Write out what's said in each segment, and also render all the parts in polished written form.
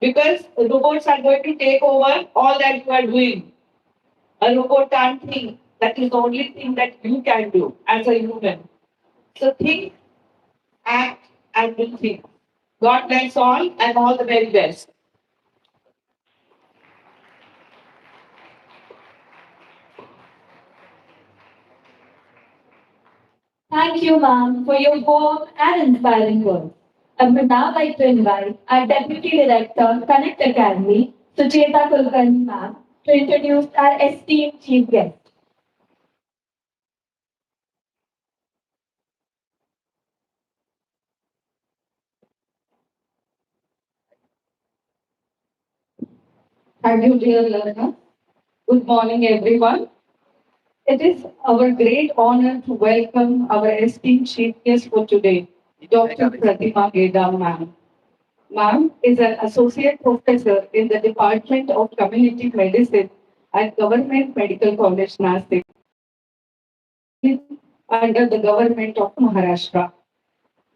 because robots are going to take over all that you are doing. A robot can't think. That is the only thing that you can do as a human. So think, act, and do things. God bless all and all the very best. Thank you, ma'am, for your warm and inspiring words. I would now like to invite our Deputy Director, Connect Academy, Sucheta Kulkarni, ma'am, to introduce our esteemed chief guest. Thank you, dear learner. Good morning, everyone. It is our great honor to welcome our esteemed chief guest for today, Dr. Pratima Geda, ma'am. Ma'am is an associate professor in the Department of Community Medicine at Government Medical College, Nashik, under the government of Maharashtra.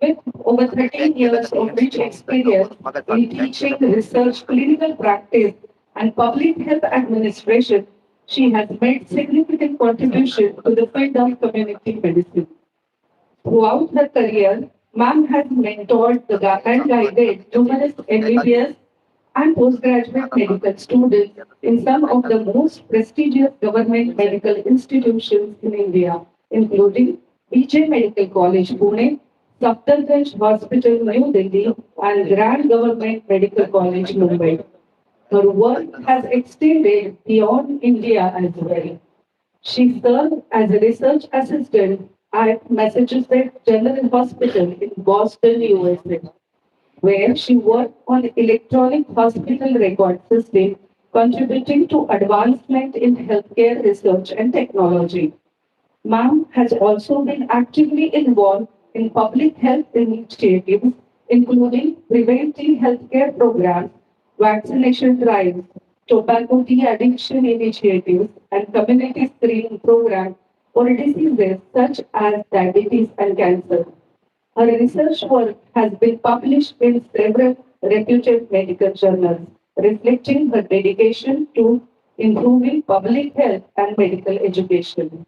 With over 13 years of rich experience in teaching, research, clinical practice, and public health administration, she has made significant contribution to the field of community medicine. Throughout her career, Ma'am has mentored and guided numerous MBBS and postgraduate medical students in some of the most prestigious government medical institutions in India, including BJ Medical College, Pune, Safdarganj Hospital, New Delhi, and Grand Government Medical College, Mumbai. Her work has extended beyond India as well. She served as a research assistant at Massachusetts General Hospital in Boston, USA, where she worked on electronic hospital record system, contributing to advancement in healthcare research and technology. Ma'am has also been actively involved in public health initiatives, including preventive healthcare programs, vaccination drives, tobacco de-addiction initiatives, and community screening programs for diseases such as diabetes and cancer. Her research work has been published in several reputed medical journals, reflecting her dedication to improving public health and medical education.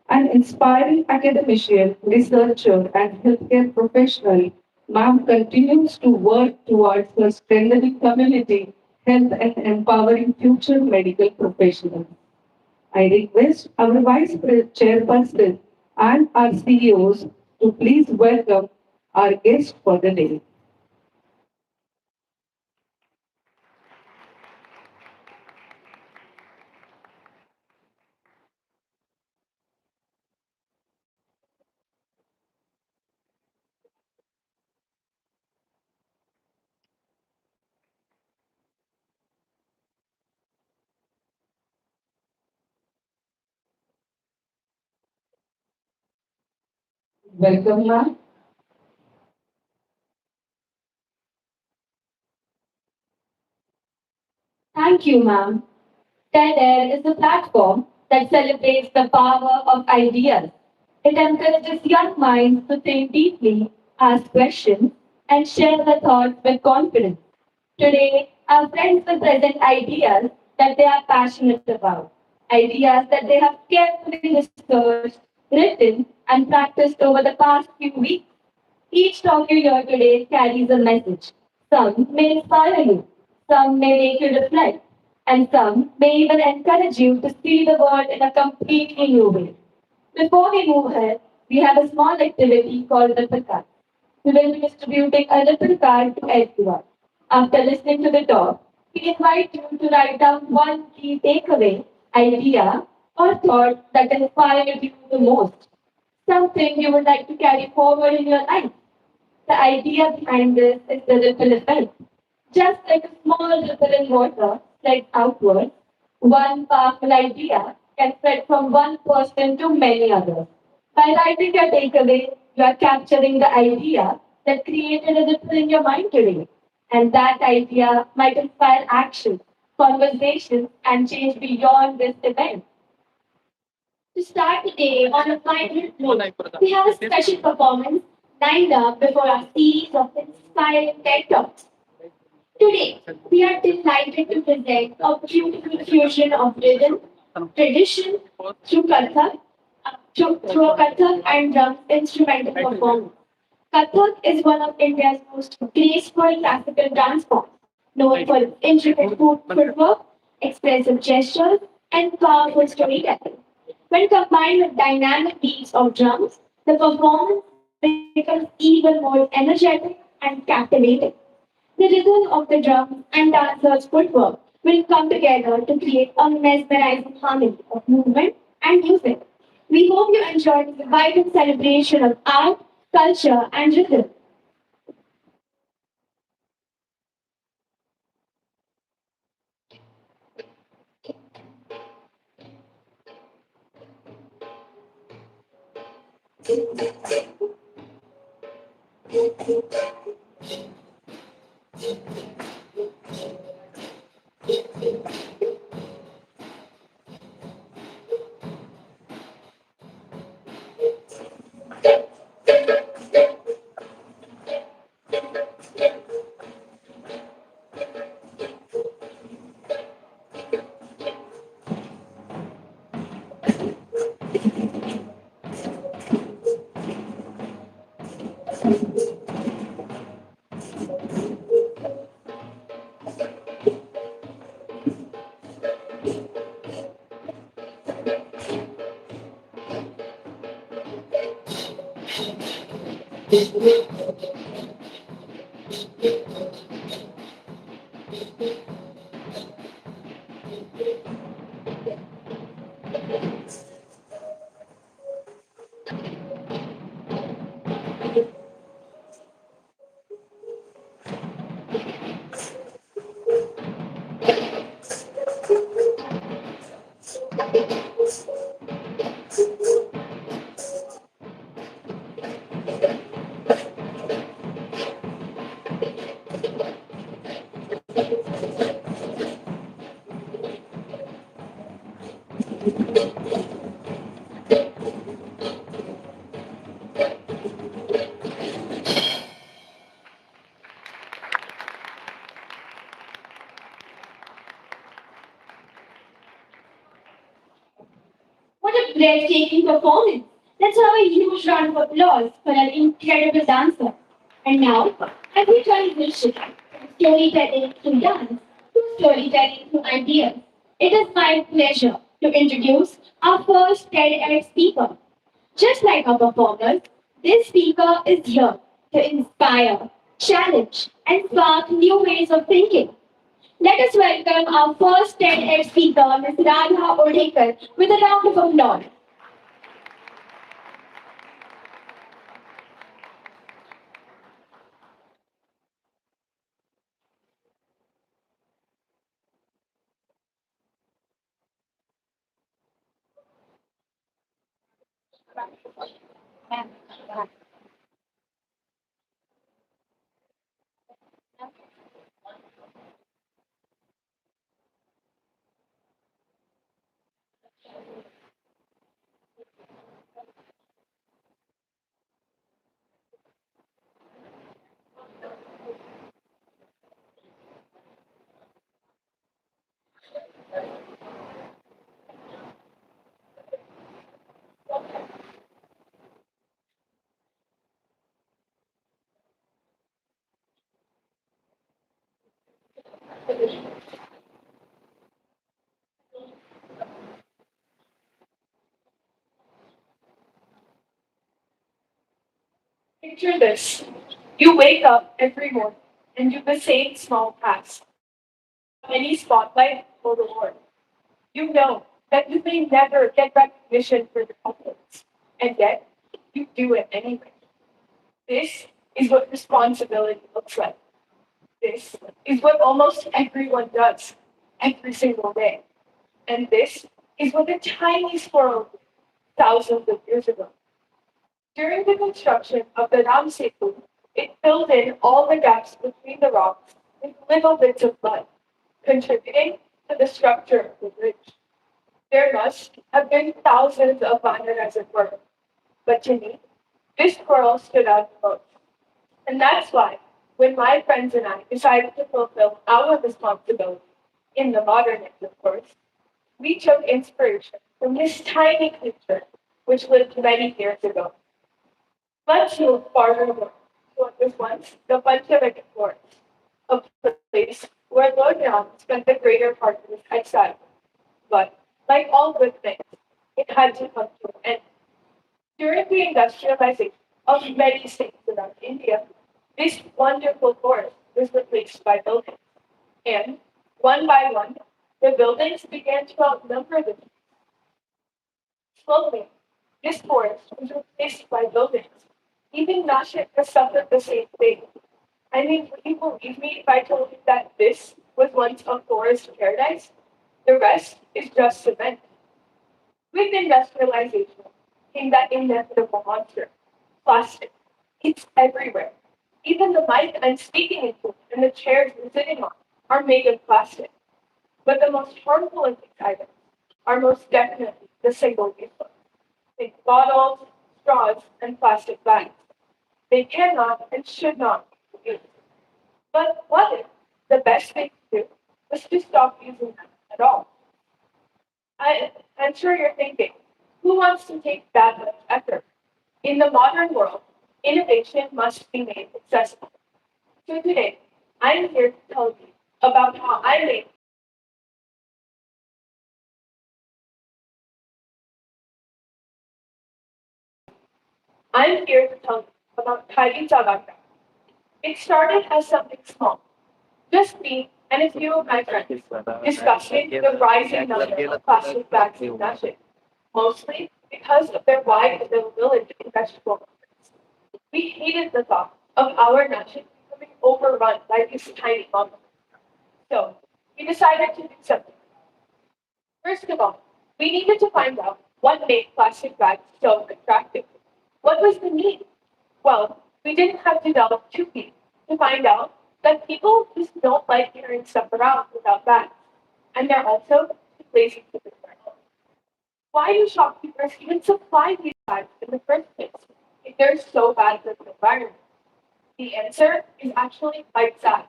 An inspiring academician, researcher, and healthcare professional, Ma'am continues to work towards her strengthening community health and empowering future medical professionals. I request our Chairperson and our CEOs to please welcome our guest for the day. Welcome, ma'am. Thank you, ma'am. TED Air is a platform that celebrates the power of ideas. It encourages young minds to think deeply, ask questions, and share their thoughts with confidence. Today, our friends will present ideas that they are passionate about, ideas that they have carefully researched, written, and practiced over the past few weeks. Each talk you hear today carries a message. Some may inspire you, some may make you reflect, and some may even encourage you to see the world in a completely new way. Before we move ahead, we have a small activity called the card. We will be distributing a little card to everyone. After listening to the talk, we invite you to write down one key takeaway, idea, or thought that inspired you the most. Something you would like to carry forward in your life. The idea behind this is the ripple effect. Just like a small ripple in water spreads outward, one powerful idea can spread from one person to many others. By writing your takeaway, you are capturing the idea that created a ripple in your mind today. And that idea might inspire action, conversations, and change beyond this event. To start the day on a final note, we have a special performance lined up before our series of inspiring TED Talks. Today, we are delighted to present a beautiful fusion of rhythm, tradition, through Kathak, through a Kathak and drums instrumental performance. Kathak is one of India's most graceful classical dance forms, known for its intricate footwork, expressive gestures, and powerful storytelling. When combined with dynamic beats of drums, the performance becomes even more energetic and captivating. The rhythm of the drums and dancers' footwork will come together to create a mesmerizing harmony of movement and music. We hope you enjoy this vibrant celebration of art, culture, and rhythm. What a breathtaking performance! Let's have a huge round of applause for an incredible dancer. And now, as we transition from storytelling to dance to storytelling to ideas, it is my pleasure to introduce our first TEDx speaker. Just like our performers, this speaker is here to inspire, challenge, and spark new ways of thinking. Let us welcome our first TEDx speaker, Ms. Radha Orkar, with a round of applause. Picture this. You wake up every morning and do the same small task without any spotlight or reward. You know that you may never get recognition for your efforts, and yet you do it anyway. This is what responsibility looks like. This is what almost everyone does every single day. And this is what the Chinese squirrel did thousands of years ago. During the construction of the Ramsetu, it filled in all the gaps between the rocks with little bits of mud, contributing to the structure of the bridge. There must have been thousands of bananas at work, but to me, this squirrel stood out the most. And that's why. when my friends and I decided to fulfill our responsibility in the modern age, of course, we took inspiration from this tiny creature which lived many years ago. Much moved farther north to what was once the Pacific Forest, a place where Lord Ram spent the greater part of his exile. But, like all good things, it had to come to an end. During the industrialization of many states around India, this wonderful forest was replaced by buildings. And, one by one, the buildings began to outnumber the trees. Slowly, this forest was replaced by buildings. Even Nashik has suffered the same fate. I mean, would you believe me if I told you that this was once a forest paradise? The rest is just cement. With industrialization came that inevitable monster, plastic. It's everywhere. Even the mic I'm speaking into and the chairs we're sitting on are made of plastic. But the most harmful of these items are most definitely the single-use ones. Think bottles, straws, and plastic bags. They cannot and should not be used. But what if the best thing to do was to stop using them at all? I'm sure you're thinking, who wants to take that much effort? In the modern world, innovation must be made accessible. So today, I'm here to tell you about how I made I'm here to tell you about Tidy Tagata. It started as something small, just me and a few of my friends discussing the rising number of plastic bags in Nashik, mostly because of their wide availability in vegetable markets. We hated the thought of our Nashik becoming overrun by these tiny monsters. So we decided to do something. First of all, we needed to find out what made plastic bags so attractive. What was the need? Well, we didn't have to delve too deep to find out that people just don't like carrying stuff around without bags. And they're also too lazy to do their own. Why do shopkeepers even supply these bags in the first place if they're so bad for the environment? The answer is actually quite sad.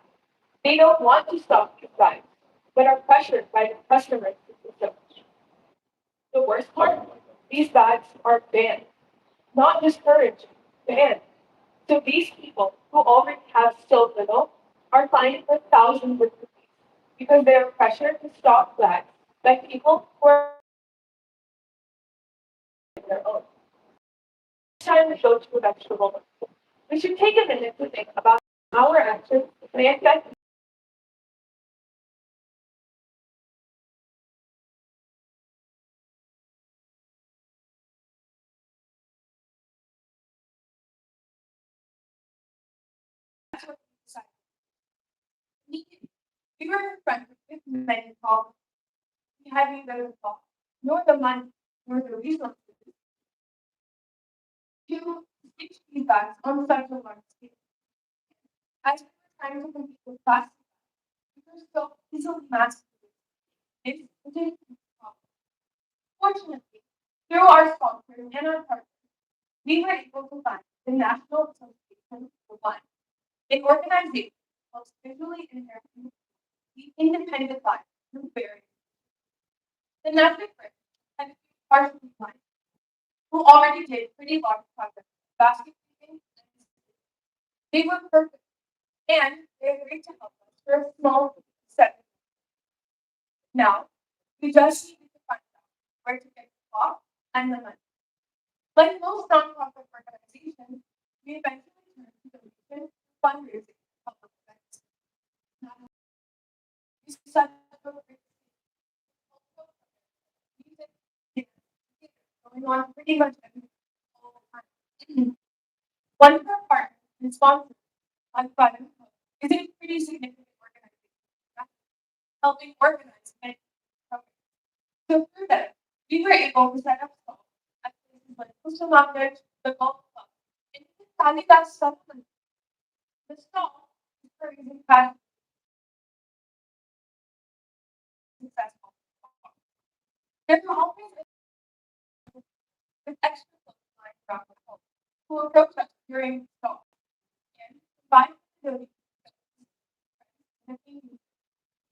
They don't want to stop these bags, but are pressured by their customers to do so. The worst part, these bags are banned, not discouraged, banned. So these people who already have so little are fined for thousands of rupees because they are pressured to stop bags by people who are their own. Next time we go to a vegetable market, we should take a minute to think about how our actions may affect. That's what we decided. We were confronted with many problems. We had neither the thought, nor the money, nor the resources to switch these bags on such a large scale. As we were trying to compete with plastic, we were so easily mastered. This didn't problem. Fortunately, through our sponsors and our partners, we were able to find the National Association for Blind, an organization that helps visually impaired people be independent lives through barriers. The National Grid had a few partially blind who already did pretty large projects, basket weaving, and they were perfect, and they agreed to help us for a small set. Now, we just needed to find out where to get the cloth and the money. Like most nonprofit organizations, we eventually turned to donation, fundraising, and public events. We set up a great music, dance, theater, going on pretty much every all the time. One of our partners and sponsors, like Button, is a pretty significant organization, helping organize many programs. So through that, we were able to set up stalls at places like Coastal Market, the Golf Club, and even Kalidas Supplement. The stall is for using fast successful. There are always with extra supply around the home who approach us during the stall and provide facilities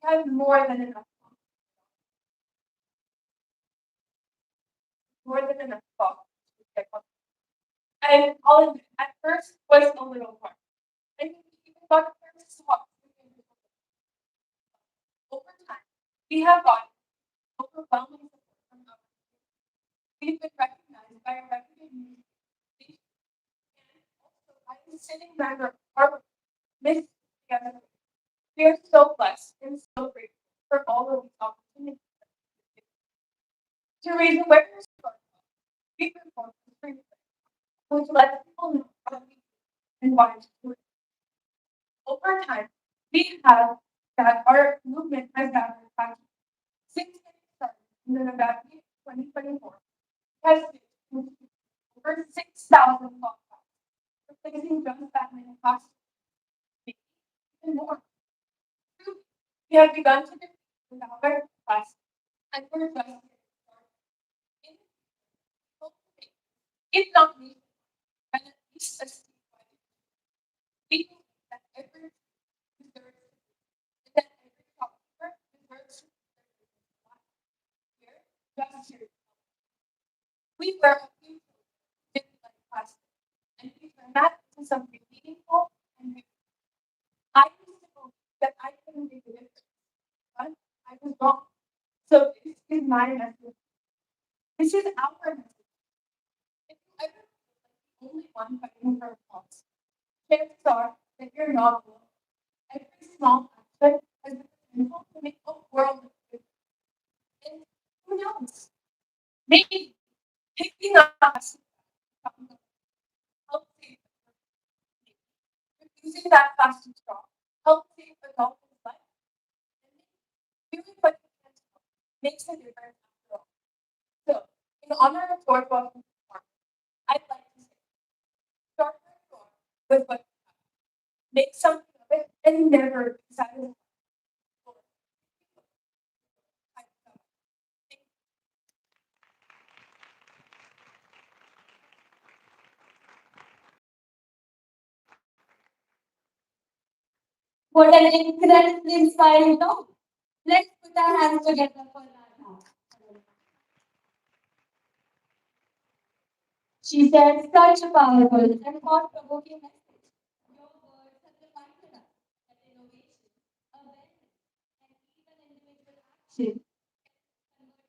have more than enough coffee to get on. And I'll admit, at first was a little hard. I mean, even got first talk over time. We have gotten overwhelming support from our we've been recognized by a reputed musician and also by the sitting member of our Miss Together. We are so blessed and so grateful for all of these opportunities to raise awareness for our cause. We perform for free, which lets people know how we and why to do it. Over time, we have that our movement has gathered traction. Since getting started in the November 2024, has reached over 6,000 podcasts, replacing just that many costs, maybe even more. Truly, we have begun to compete with our class, and we're just getting started. In the future, if not me, and at least a statewide, we believe that every deserves and that every shopkeeper deserves to here, just here. We were a few didn't like plastic, and we turned that into something meaningful and beautiful. I used to believe that I couldn't make a difference, but I was wrong. So this is my message. This is our message. If you ever feel like the only one fighting for a cause, chances are that you're not alone. Every small action has the potential to make a world of difference. And who knows? Maybe picking up plastic helps save the world. Maybe refusing that plastic straw helps save a dolphin's life. And maybe doing what you can to help makes a difference after all. So, in honor of George Washington Park, I'd like to say, start where you are with what you have. Make something of it and never be satisfied. What an incredibly inspiring talk. Let's put our hands together for Radha. She shared such a powerful and thought-provoking message. Your words have reminded us that innovation, awareness, and even individual action convert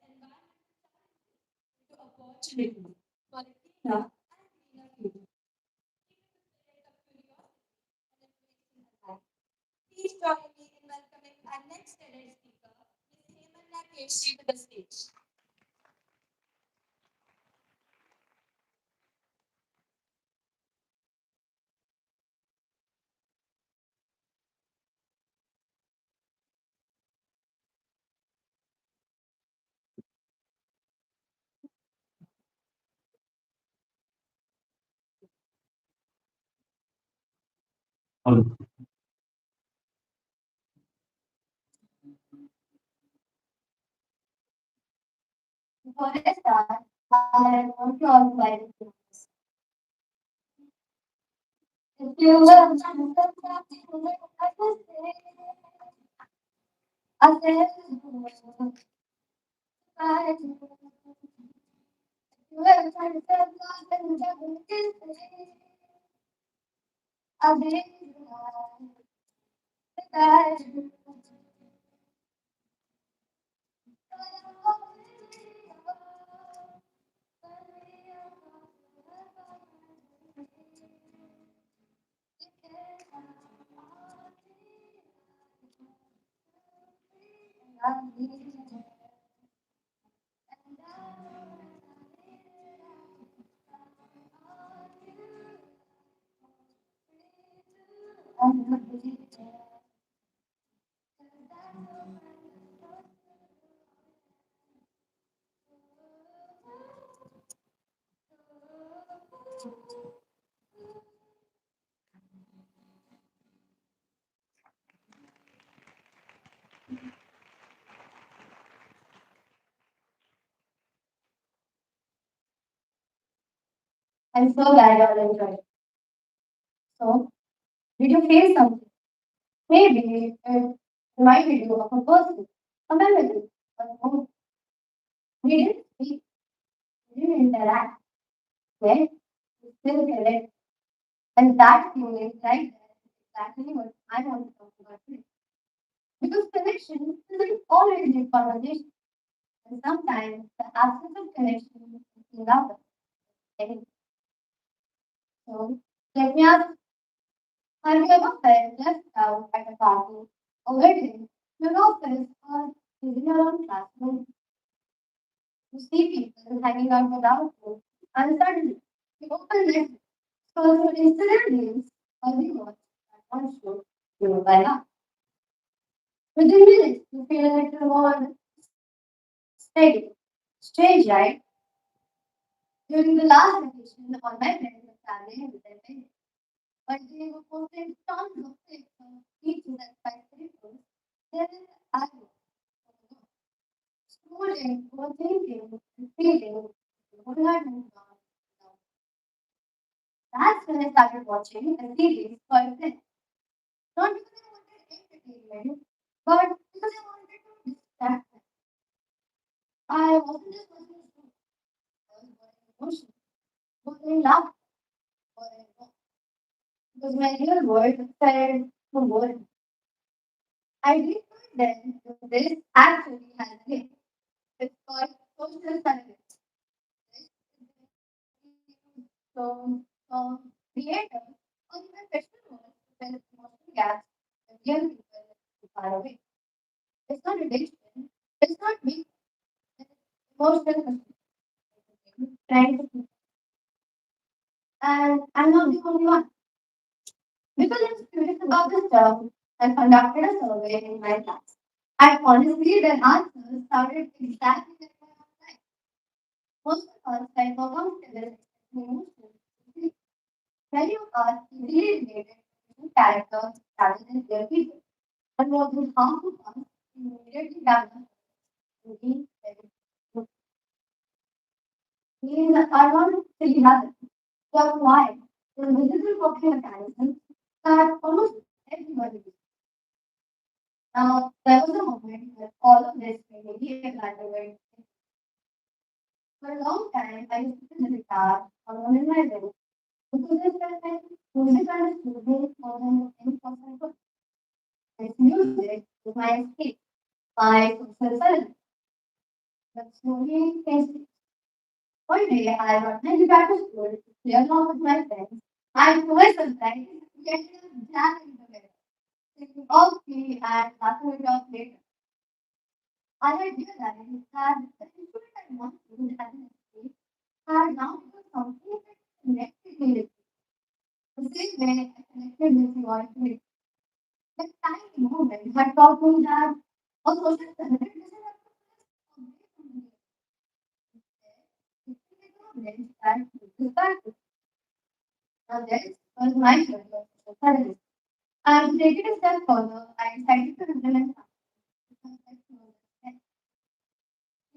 environmental challenges into opportunities for a cleaner and greener future. Keep the spirit of curiosity and embracing alive. Please join me in welcoming our next TED speaker, Ms. Hemana Keshi, to the stage. Before I start, I want to invite you. If you were I said, I you ever try to tell God that you never did it, I'll be that I'm so glad you all enjoyed it. So, did you feel something? Maybe it reminded you of a person, a memory, a moment. We didn't speak, we didn't interact, yet we still connect. And that feeling right there is exactly what I want to talk about today. Because connection isn't always in conversation, and sometimes the absence of connection is louder. than So let me ask, have you ever felt left out at a party, a wedding, your office, or even your own classroom? You see people hanging out without you, and suddenly you open it, scroll through Instagram reels, or rewatch that one show you know by now. Within minutes, you feel a little more steady. Strange, right? During the last vacation, all my friends were traveling with their parents, but they were posting tons of pictures, beaches and skyscrapers. Then I was scrolling, overthinking, and feeling what had moved on. That's when I started watching a series called This. Not because I wanted entertainment, but because I wanted to distract myself. I wasn't just watching a show, I was watching emotions, watching laughter, watching because my real world felt so boring. I discovered then that this actually has a name. It's called social science. So, creators or even professionals to fill emotional gaps when real people are far away. It's not addiction, it's not weakness, it's emotional confusion. Trying to and I'm not the only one. Because I'm curious about this term, I conducted a survey in my class. And honestly, their answers sounded exactly like my own life. Most of us felt more comfortable expressing emotions. Many of us easily related to characters rather than real people. And more than half of us immediately developed routine these are not silly habits. They are quiet, invisible coping mechanisms that almost everybody uses. Now, there was a moment where all of this made me reevaluate. For a long time, I used to play the guitar alone in my room because I felt like music understood me more than any person could. This music was my escape, my social therapy. But slowly, things one day, I got my guitar to school to play along with my friends. And to my surprise, we ended up jamming together, singing all key and laughing it off later. I had realized that the instrument I once used as an escape had now become something that connected me with the same way I connected with you all today. That tiny moment had taught me that a social connect doesn't have to be away from me. Instead, it can become a bridge that brings us back. Now this was my journey of social service. And to take it a step further, I decided to implement something that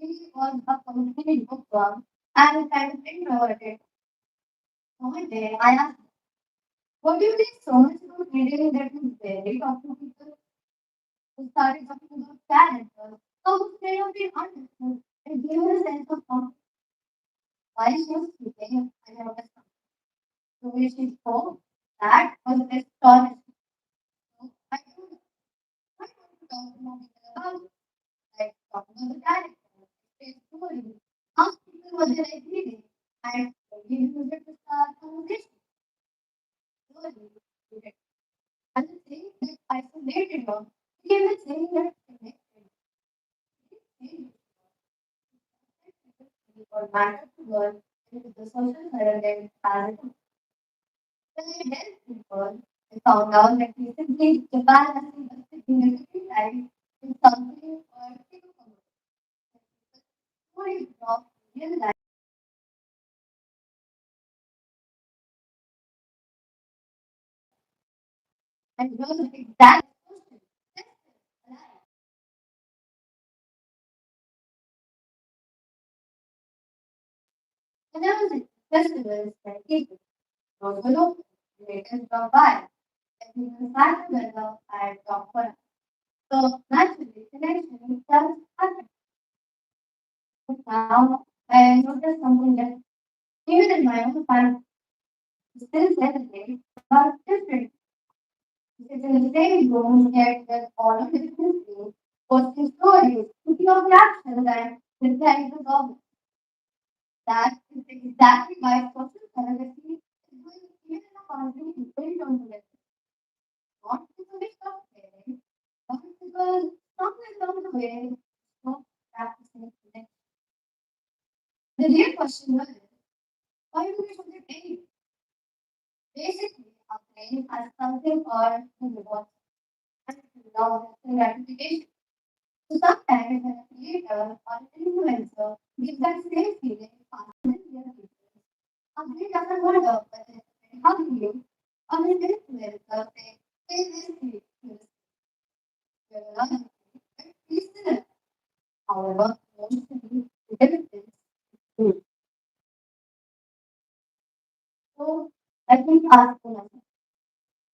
really was a complete bookworm and kind of introverted. So one day I asked, what do you think so much about reading that you barely talk to people? We started talking about characters, how they have been understood, and gave her a sense of comfort. While she was speaking, I noticed something. The way she spoke, that was astonishing. So I told her, I want to talk to more people about it. Like talk about the characters, explain stories, ask people what they like reading, and maybe use it to start conversation. Slowly, we did. And the thing that isolated her became the thing that connected. It changed or matter to her into the social hierarchy as it when I helped people, I found out that recently Japan has been significant rise in something or stories of real life and here's the exact question. When I was at festivals like people, those were local, relatives drop by, and people sat together and talk for us. So naturally, connection does happen. Now, I noticed something that even in my own family, still celebrate, but different. It's in the same room, yet with all of differently, posting stories, putting up captions, and replying to comments. That is exactly why social celebrity is doing even in a country built on the not because we stop caring, but because somewhere along the way, stop practicing connection. The real question was, why do we forget pain? Basically, our pain has something called the reward and love and gratification. So sometimes when a creator or an influencer gives that same feeling faster than real people, our brain doesn't wonder whether it's very hungry or an influencer saying, hey, this is logically, it feels similar. However, emotionally, the difference is huge. So I keep asking myself,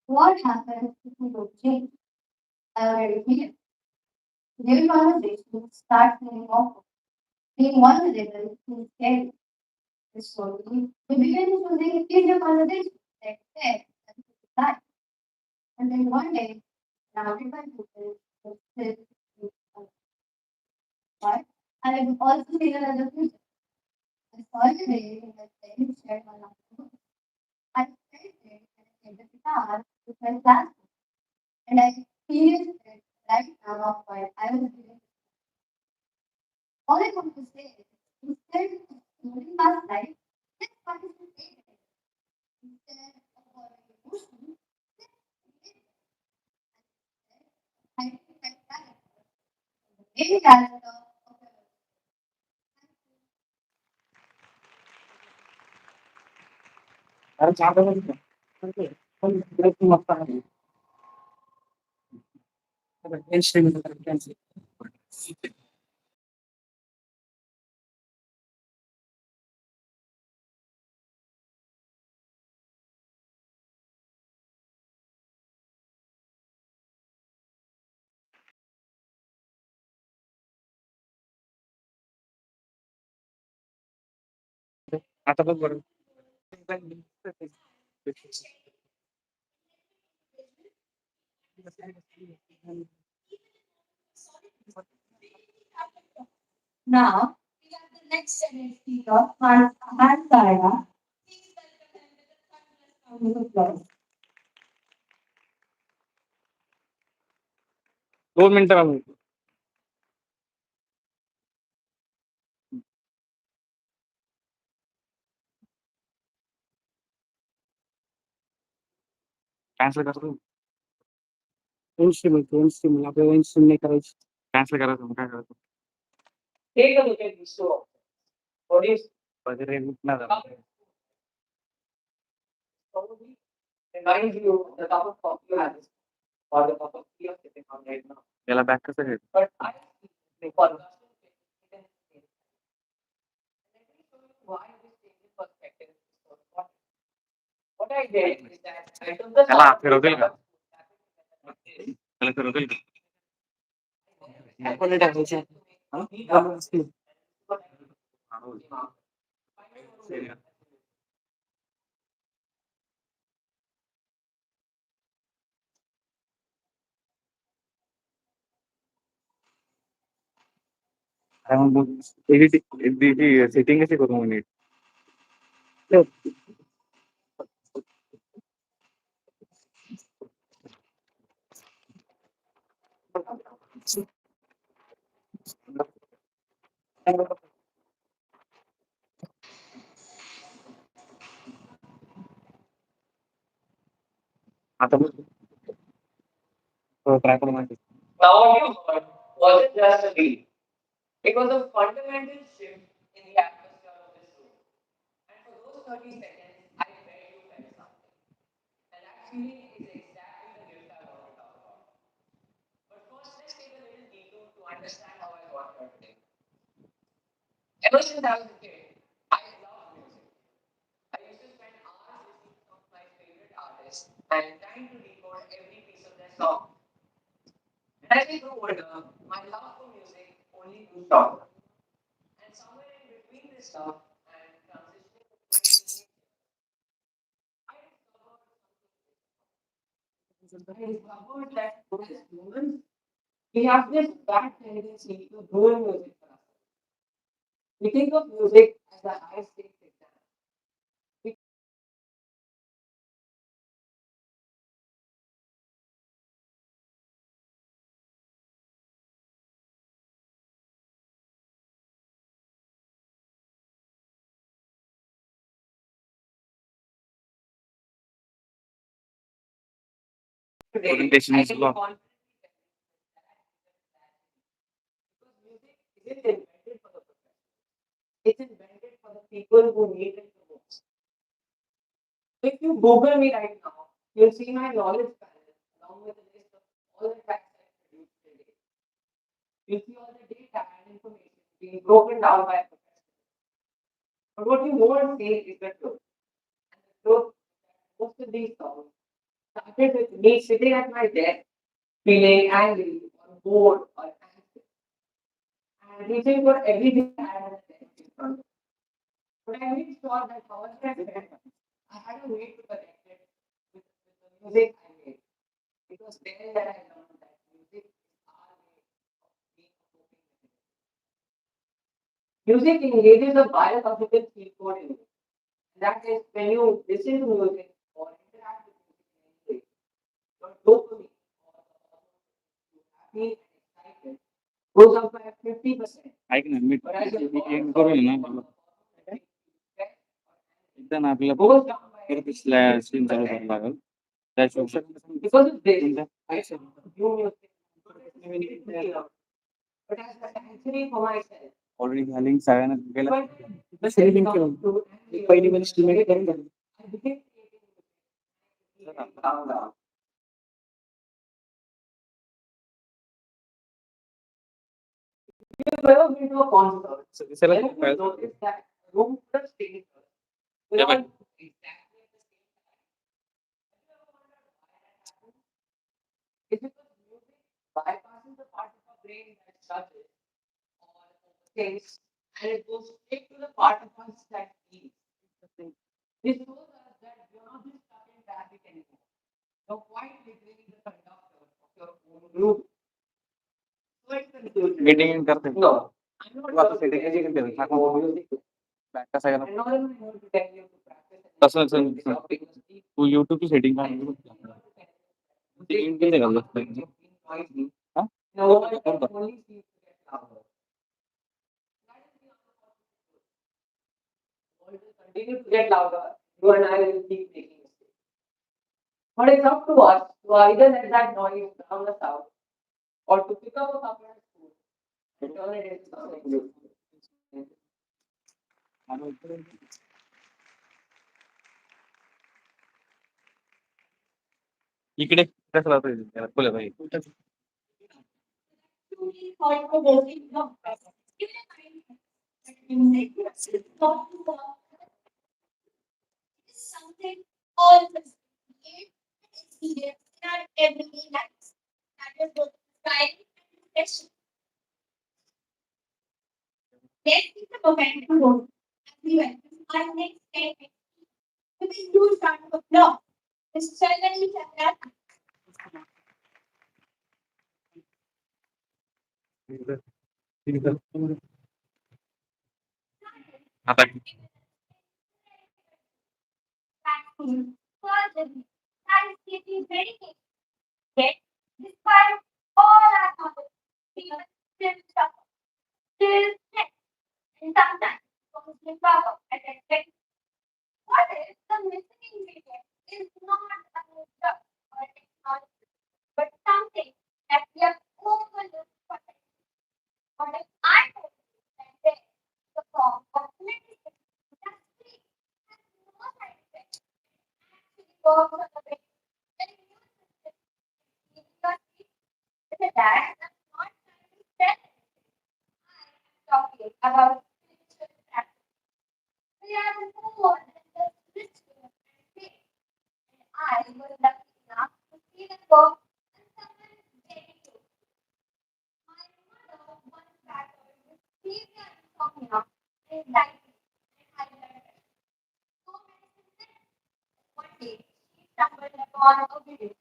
what happens if we don't change? I already feel it. Real conversations start feeling awkward. Being vulnerable feels scary. Slowly, we begin choosing easier conversations like text and time. And then one day, surrounded by people who still speak on but I have also seen another future. I saw the day when my friend shared one of the books. I felt it when I played the guitar with my classmates. And I experienced it right now while I was doing all I want to say is instead of moving past life, let's participate in it. Instead of avoiding emotions, let's create hiding that character. The main character of the now we have the next segment speaker, Harshara. Please welcome him with a thunderous round of applause. As I grew older, my love for music only grew stronger. And somewhere in between this love and transitioning to my teenage, I discovered that as humans, we have this bad tendency to ruin music for ourselves. We think of music as a high stakes exam. We presentation is long. Because music isn't invented for the professionals. It's invented for the people who need it the most. So if you Google me right now, you'll see my knowledge panel along with a list of all the tracks I produced today. You'll see all the data and information being broken down by a professional. But what you won't see is the truth. And the truth that most of these songs started with me sitting at my desk, feeling angry or bored or anxious, and reaching for everything I had at the desk in front of me. But I made sure that however I felt, I had a way to connect it with the music I made. It was there that I learned that music is our way of being a coping mechanism. Music engages a biological feel code in you. That is, when you listen to music or interact with music in any way, your dopamine or the hormone you happy and excited goes up by 50%. I can admit Whereas your एक cortisol करो ना or the hormone that makes you stress or एकदा ना आपल्याला goes down by परत 80%. Screen चालू करावं लागेल त्या social Because of this, I view music but as a sanctuary for myself. Already झाली सगळ्यांना गेला But सेलिंग केलं पहिली वेळ स्टिमेट करून झाली I began creating music out loud. If you've ever been to a concert, दिसायला then खूप you काय notice that the room full of strangers will Yeah, all but- move exactly at the same time. Have you ever wondered why that happens? It's because music bypasses the part of our brain that judges or overthinks, and it goes straight to the part of us that feels. This shows us that you're not just stuck in traffic anymore. You're quite literally the conductor of your own group. So in conclusion, meeting करते no, I'm not तू आता here to setting tell कशी you करते to टाकून follow music. Back कसा And nor am I here to tell you to practice तसं any असेल music or because deep. तू युट्यूबची सेटिंग I'm कर just here to tell you ती music किती is घालत not a way of being noisy. हा In a world that only seems to get louder. That is the unfortunate truth. The world will continue to get louder. You and I will keep making mistakes. But it's up to us to either let that noise drown us out or to pick up a couple of spoons and turn it into something beautiful. इकडे कसं लावतोय त्याला फुलं पाहिजे Truly thought-provoking topic. Keep in mind that music is not to talk. It is something all of us create and experience in our everyday lives. That is both inspiring and refreshing. Let's take a moment to note as we welcome our next segment with a huge round of applause. Mr. Chandani Chandra. आता Vaccine, surgery, landscaping, medication. Yet, despite all our knowledge, people still suffer, still sick, and sometimes don't recover at expected. What if the missing ingredient is not a new drug or technology, but something that we have overlooked for decades? What if I told you that there is a form of medicine that's free, has no side effects, actually works on the brain and immune system? If you are sick, with a diet that's not trying to sell anything, I am talking about spiritual practice. We are more than just ritual and faith. And I was lucky enough to see the book and someone very close. insomnia, anxiety, and high blood pressure. So medicine one day she stumbled upon a video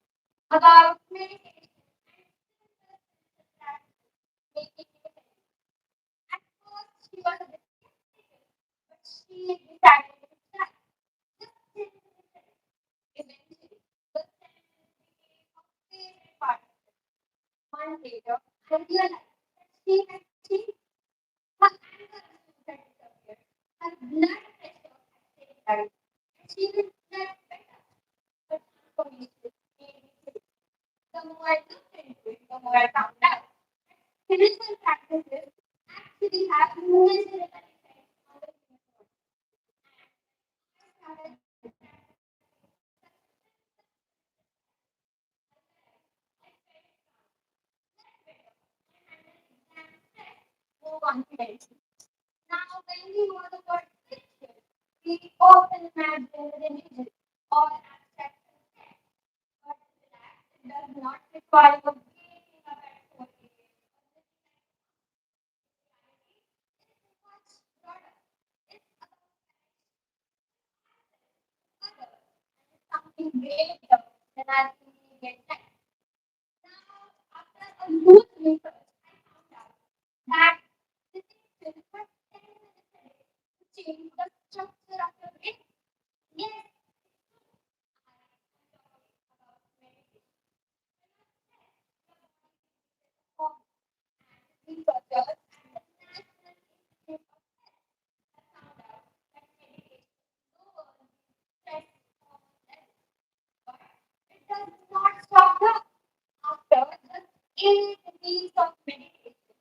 about meditation and simple practices making it effective. At first, she was a bit skeptical, but she decided to try. Just 10 minutes a day. Eventually, the 10 minutes became her favorite part of it. Months later, I realized that she had changed. Her anger issues had disappeared. Her blood pressure had stabilized. And she even slept better. But transformation made me sick. The more I looked into it, the more I found out that spiritual practices actually have measurable effects on the human body. And I started more confidently. Now, when we know the word spiritual, we often imagine religion or abstract concepts. But relax, it does not require waking up at 4 a.m. It's much broader. It's about others. And it's something greater than our immediate life. Now, after a loose research, I found out that sitting still for 10 minutes a day to change the structure of your brain. Yes, I am talking about meditation. Researchers at the National Institute of Health have found out that meditation lowers the stress hormone levels, but it does not stop there. After just 8 weeks of meditation,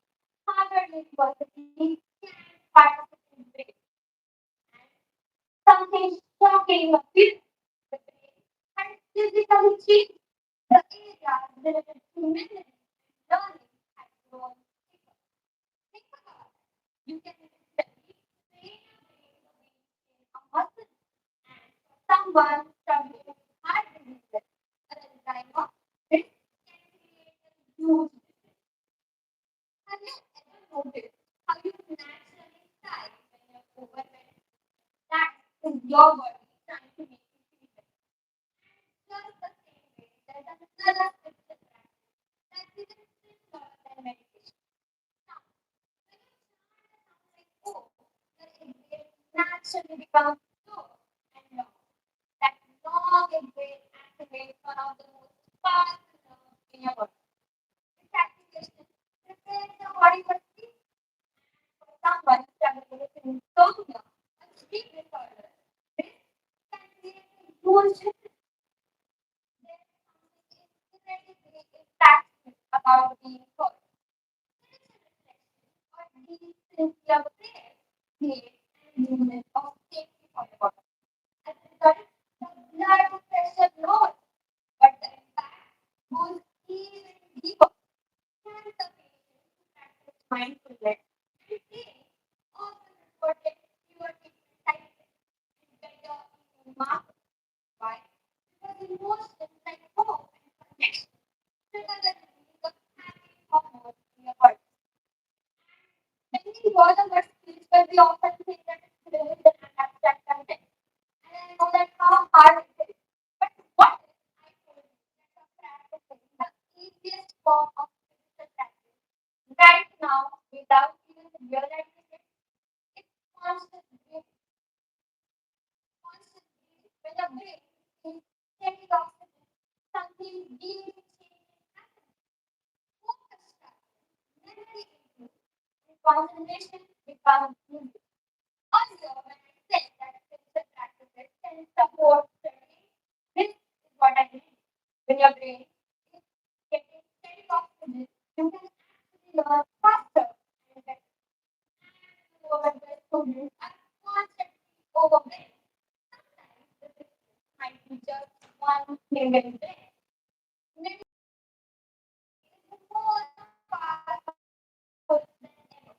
Harvard University can participate in brain. And something shocking appeared. The brain had physically changed. The areas related to memory and learning had grown thicker. Think about it. You can literally train your brain the way you train a muscle. And for someone struggling with heart diseases or Alzheimer's, this can create a huge difference. Have you ever noticed how you naturally sigh when you're overwhelmed? That is your body trying to make you feel better. Just the same way, there's another spiritual practice that's even simpler than meditation. Now, when you chant a sound like oh, your exhale naturally becomes slow and long. That long exhale activates one of the most powerful nerves in your body. This activation prepares your body for sleep. For someone struggling with insomnia or sleep disorder, this can create a huge difference. There's something incredibly impactful about being heard. Spiritual reflection or deep sincere prayer creates an element of safety for your body. As a result, the blood pressure lowers, but the impact goes even deeper. Cancer patients who practice mindfulness and pray often reported fewer treatment side effects and better immune markers. Why? Because emotions like hope and connection trigger the release of happy hormones in your body. When we hear the word spiritual, we often think that it's religion and abstract concept. And I know that how hard it is. But what if I told you that the practicing the easiest form of spiritual practice right now without even realizing it? It's constant breathing. Constant breathing. When the brain is steady oxygen, something deep changes happens. Focus sharpens, memory improves, and concentration becomes easier. Earlier, when I said that spiritual practices can support studying, this is what I mean. When your brain is getting steady oxygen, you can actually learn faster and better. And when the students are constantly overwhelmed, sometimes the difference might be just one single breath. Meditation is more powerful than ever.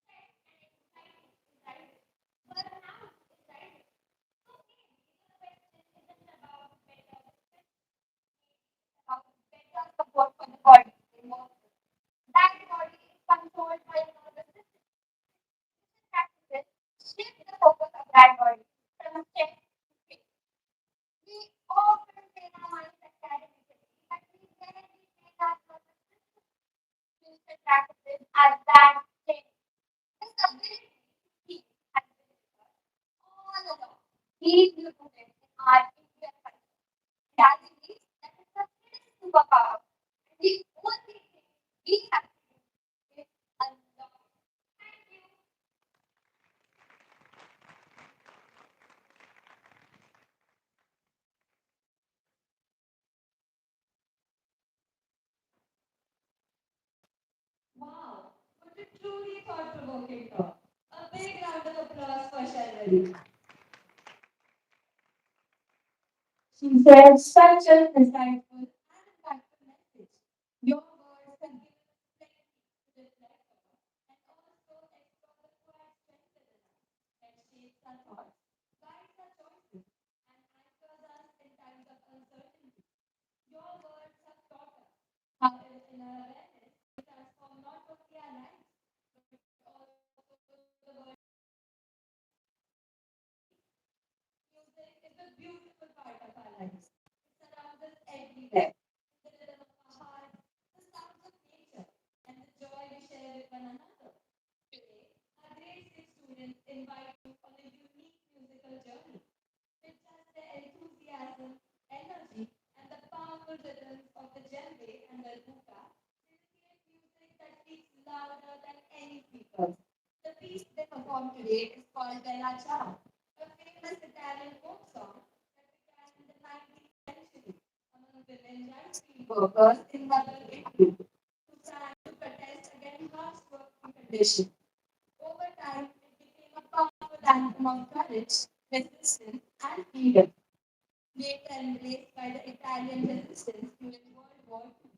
And yet, stress and anxiety is rising. Burnout is rising. So maybe the question isn't about better discipline, it's about better support for the body emotions. That body is controlled by a nervous system. practices at that stage. This ability to keep all along, deeply rooted in our Indian culture. Reality is that it's a hidden superpower. And the only thing we have to do is unlock it. Thank you. Wow, what a truly thought-provoking talk. A big round of applause for Shalini. She said such an insightful and impactful message. Your words have given us plenty to reflect on and also explore the quiet strength within us that shapes our thoughts, guides our choices, and anchors us in times of uncertainty. Your words have taught us how in our awareness we transform not only our lives, but also the world around us. Music is a beautiful part of our lives. It surrounds us everywhere. The rhythm of our hearts, the sounds of nature, and the joy we share with one another. Today, our grade 6 students invite you on a unique musical journey. With just their enthusiasm, energy, and the powerful rhythms of the djembe and the buka, they create music that speaks louder than any speakers. The piece they perform today is called Bella Ciao, a famous Italian folk song that began in the 19th century among women rice field workers in northern Italy who sang to protest against harsh working conditions. Over time, it became a powerful anthem of courage, resistance, and freedom, later embraced by the Italian resistance during World War II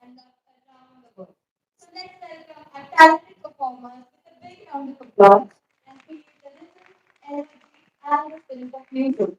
and loved around the world. So let's welcome our talented performers with a big round of applause and feel the rhythm, energy, and the spirit of music.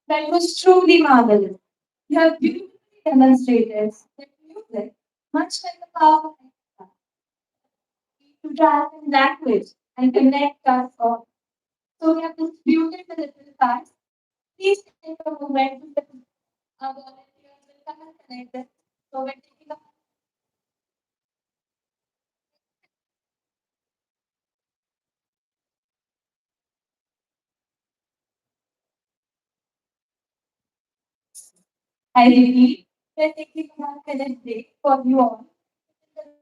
That was truly marvelous. You have beautifully demonstrated that music, much like a powerful to transcend language and connect us all. So we have distributed the little cards. Please take a moment to listen. Our volunteers will come and connect them. So we're taking a I repeat, we're taking a 1 minute break for you all.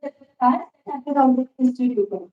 The podcast and after all this is to you.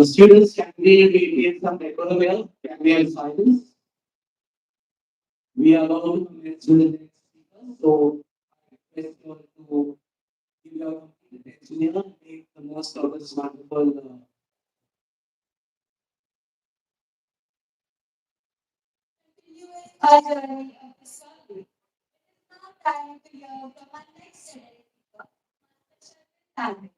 Students, can we maintain some decorum here? Can we have silence? We are about to commence with the next speaker, so I request you all to give your complete attention here and make the most of this wonderful. Our journey of discovery. Now time to hear from our next generation. Family.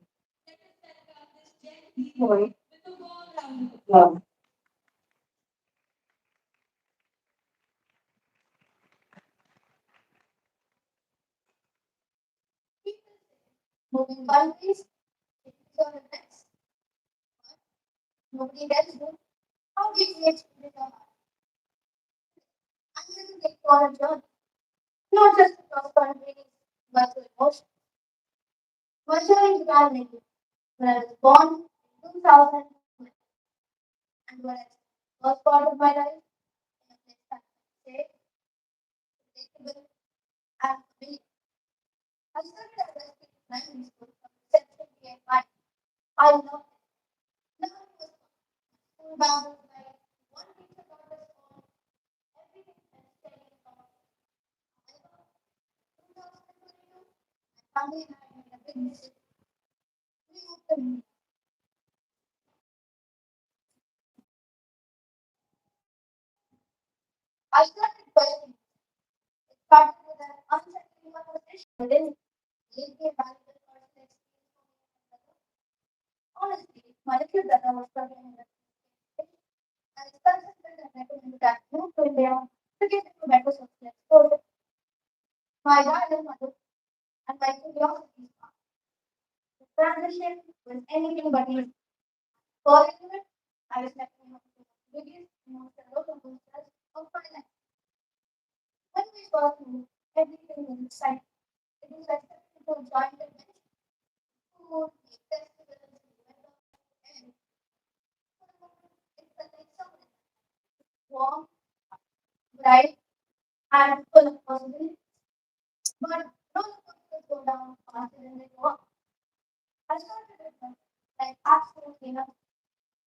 Let us welcome this Gen Z boy with a warm round of applause. Moving countries, it is on the next. Nobody tells you how deeply it's in your heart. I'm going to take you on a journey, not just across countries, but to emotions. My journey began in India, when I was born in 2000, and when I was part of my life in a place that I safe, predictable, and familiar. I started at Western Primary School from Central PFI. I loved it. Learning was fun. School boundaries like one teacher taught us all everything and studying from however, 2022, my family and I made a big decision. We moved to India. I started questioning. It started with an unsettling conversation. I didn't leave me a valuable personal experience for me and my brother. Honestly, my little brother was struggling with it. And his consultant and recommended that move to India to get into better social exposure. My dad and mother and my curiosity sparked. The transition was anything but easy. Falling into it, I was stepping into the biggest, most roller coasters of my life. When we first moved, everything was exciting. It was like stepping into a giant adventure. Food, festivals, weather, and for a moment, it felt like summer. Warm, bright, and full of possibilities. But roller coasters go down faster than they go up. I started with them, like absolutely nothing.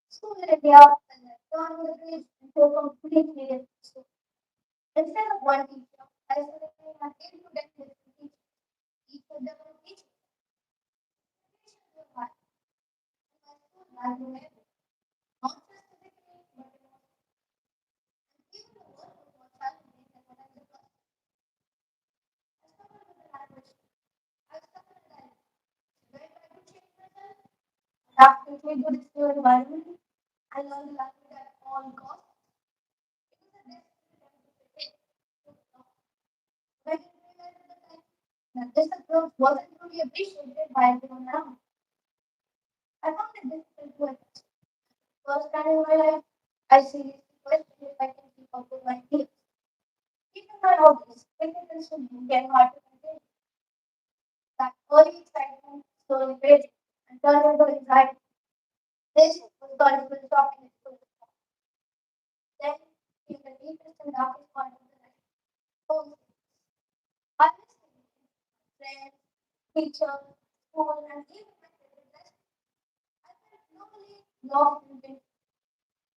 School in India, and then turn with the into a completely different school. one teacher. I said that I had 8 to 10 different teachers. Each of them was teaching. Patience was hard. And my school valuable. Not just physically, but emotionally. Even the work was more challenging than what I was supposed to. I struggled with the language. I struggled with that. When I tried to change myself, adapt quickly to this new environment, I learned the language at all costs. It was a desperate attempt to fit in. But I didn't realize at the time that this approach wasn't truly appreciated by everyone around. I found it difficult to adjust. First time in my life, I seriously questioned if I can keep up with my peers. Even my hobbies, technical swimming, get hard to maintain. That early excitement slowly faded and turned into anxiety. This was called shopping at school. Then came the deepest and darkest part of the night. Home. I missed everything. Friends, teachers, school, and even my favorite lessons. I felt lonely, lost, and guilty.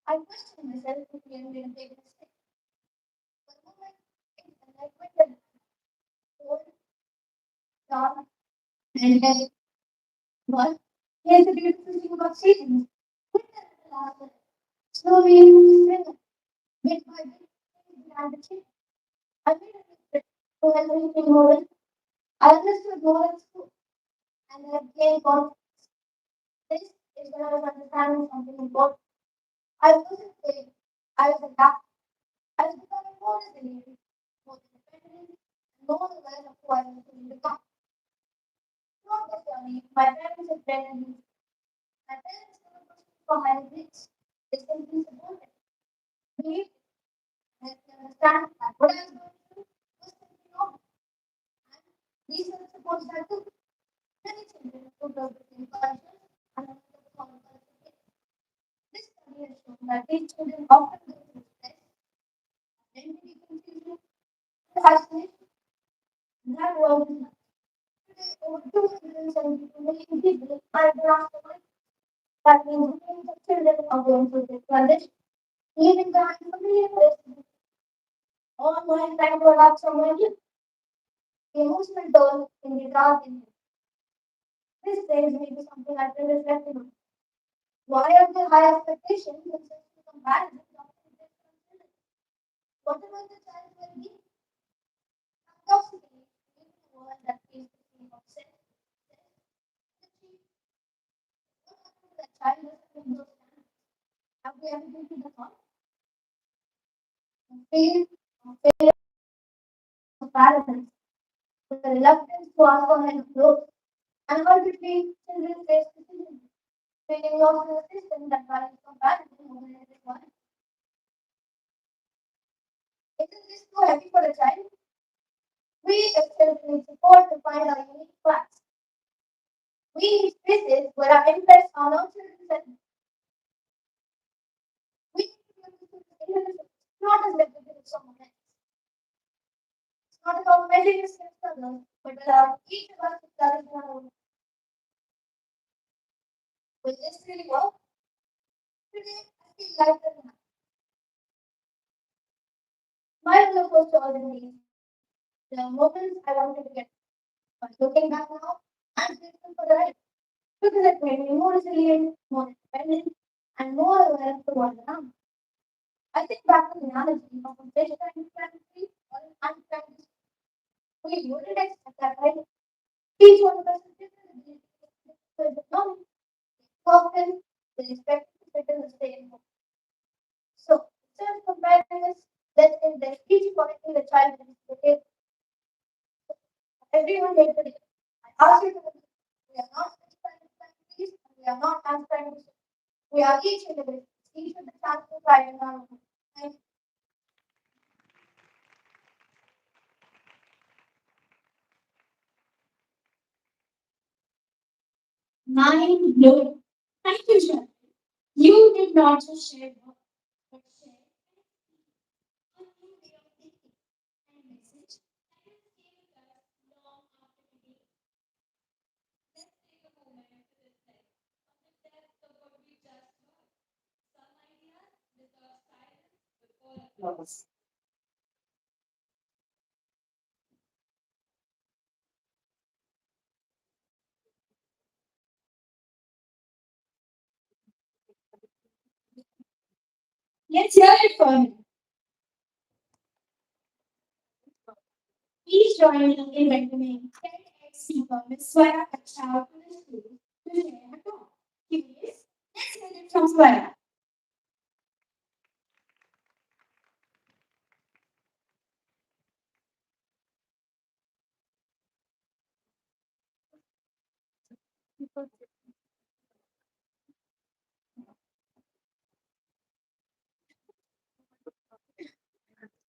I questioned myself if I made a big mistake. For a moment, it felt like winter, cold, dark, and heavy. But here's the beautiful thing about seasons. Winter is the last one. Slowly, spring, bit by bit, things began to change. I made a new friend who helped me feel more in. I understood more at school, and I gained confidence. This is when I was understanding something important. I wasn't failing. I was adapting. I was becoming more resilient, more independent, and more aware of who I was going to become. Throughout this journey, my parents have been in my parents never pushed me for my grades. They simply supported, believed, and helped me understand that what I was going through was simply normal. And these are the supports that took many children who grow between cultures and another common culture. This study has shown that these children often go through stress, identity confusion, and isolation. That world is not. Today, over 272 million people are around the world. That means millions of children are going through this transition, leaving behind familiar places, all while trying to adapt somewhere new. The emotional toll can be dark and heavy. This brings me to something I've been reflecting on. Why are there high expectations and such a comparison often exists from children? What about the child's well-being? Paradoxically, we live in a world that feels the same of self, achieve. What happens to that child doesn't meet those standards? Have we ever been to the thought? The fear of failure of paralysis, the reluctance to ask for help grows, and how between children face decisions, feeling lost in a system that values comparison more than it requires. Isn't this too heavy for a child? We as children need support to find our unique paths. We need spaces where our interests are nurtured and celebrated. We need to be understood as individuals, not as representatives of someone else. It's not about measuring against others, but allow each of us to flourish in our own. Will this really work? Today, I feel lighter than my roller coaster already. There are moments I wanted to get, but looking back now, I'm grateful for the ride because it made me more resilient, more independent, and more aware of the world around. I think back to the analogy of a fish trying to climb a tree or an ant trying to we wouldn't expect that, right? Each one of us is different abilities with the knowledge. Often, we expect to fit in the same boat. So, instead of comparing us, let's invest each quality the child brings to the table. Everyone here today, I ask you to believe we are not fish trying to climb trees and we are not ants trying to swim. We are each individuals, each with the chance to thrive in our own way. Thank you. Mind blowing. Thank you, Shan. You did not just share words, but share a new way of thinking and a message that will stay with us long after today. Let's take a moment to reflect on the depth of what we just heard. Some ideas deserve silence before applause. Let's hear it from him. Please join me in welcoming TEDx speaker Ms. Swara Achal to the school to share her talk. Curious? Let's hear it from Swara.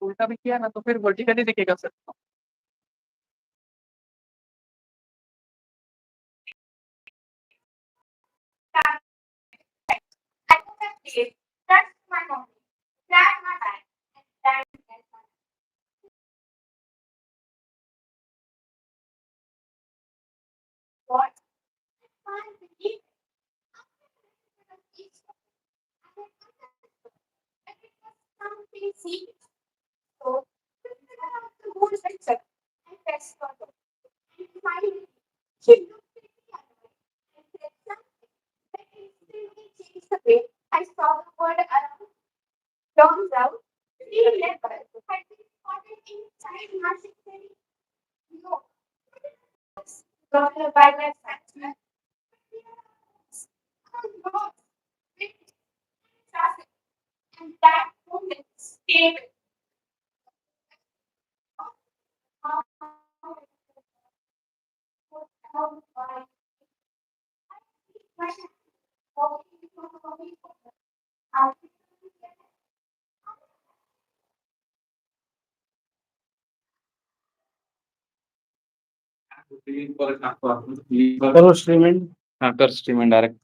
उल्टा भी किया ना तो फिर vertically दिखेगा sir. I took a place, touched my body, grabbed my bag, and ran to get my what? I can't believe it. After a little bit of each step, I had understood that it was something serious. So, we figured out the whole picture and pressed forward. And finally, she looked at me and said something that instantly changed the way I saw the world around me. Turns out, three levels had been spotted inside my city. No, Dr. Wildlife Sanctuary. Lost, witnessed, traffic, and that moment stayed with करो streaming. हाँ कर streaming direct.